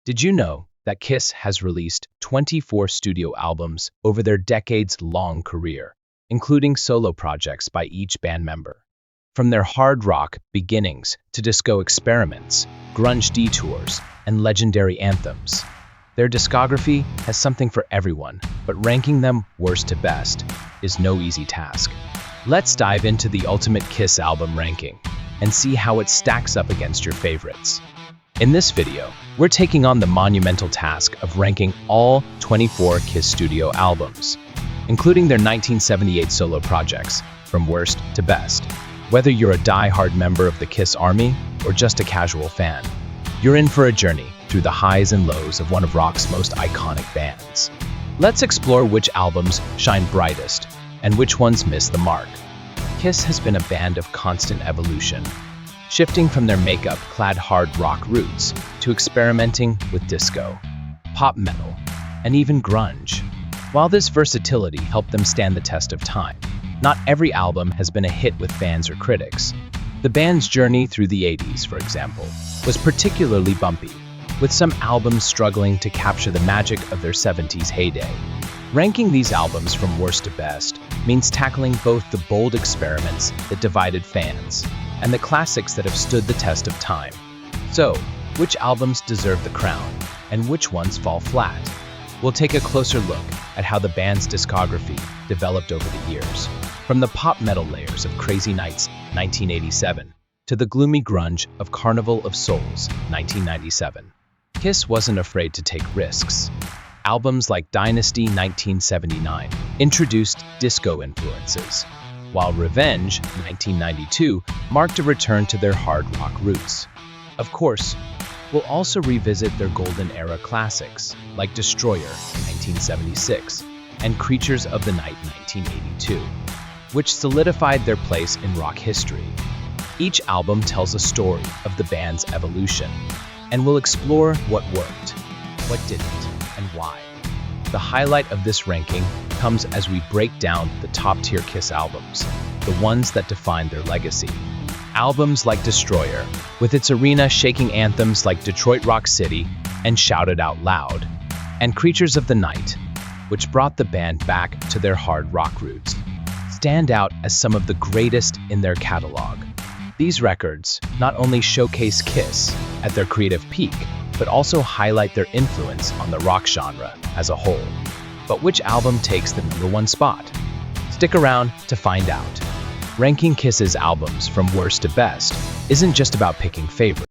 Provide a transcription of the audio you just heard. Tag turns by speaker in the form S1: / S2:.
S1: Did you know that Kiss has released 24 studio albums over their decades-long career, including solo projects by each band member? From their hard rock beginnings to disco experiments, grunge detours, and legendary anthems, their discography has something for everyone, but ranking them worst to best is no easy task. Let's dive into the ultimate Kiss album ranking and see how it stacks up against your favorites. In this video, we're taking on the monumental task of ranking all 24 Kiss studio albums, including their 1978 solo projects, from worst to best. Whether you're a die-hard member of the Kiss Army or just a casual fan, you're in for a journey through the highs and lows of one of rock's most iconic bands. Let's explore which albums shine brightest and which ones miss the mark. Kiss has been a band of constant evolution, shifting from their makeup-clad hard rock roots to experimenting with disco, pop metal, and even grunge. While this versatility helped them stand the test of time, not every album has been a hit with fans or critics. The band's journey through the 80s, for example, was particularly bumpy, with some albums struggling to capture the magic of their 70s heyday. Ranking these albums from worst to best means tackling both the bold experiments that divided fans and the classics that have stood the test of time. So, which albums deserve the crown, and which ones fall flat? We'll take a closer look at how the band's discography developed over the years, from the pop metal layers of Crazy Nights, 1987, to the gloomy grunge of Carnival of Souls, 1997. Kiss wasn't afraid to take risks. Albums like Dynasty 1979 introduced disco influences, while Revenge 1992 marked a return to their hard rock roots. Of course, we'll also revisit their golden era classics like Destroyer 1976 and Creatures of the Night 1982, which solidified their place in rock history. Each album tells a story of the band's evolution, and we'll explore what worked, what didn't, and why. The highlight of this ranking comes as we break down the top-tier Kiss albums, the ones that define their legacy. Albums like Destroyer, with its arena-shaking anthems like Detroit Rock City and Shout It Out Loud, and Creatures of the Night, which brought the band back to their hard rock roots, stand out as some of the greatest in their catalog. These records not only showcase Kiss at their creative peak, but also highlight their influence on the rock genre as a whole. But which album takes the #1 spot? Stick around to find out. Ranking Kiss's albums from worst to best isn't just about picking favorites.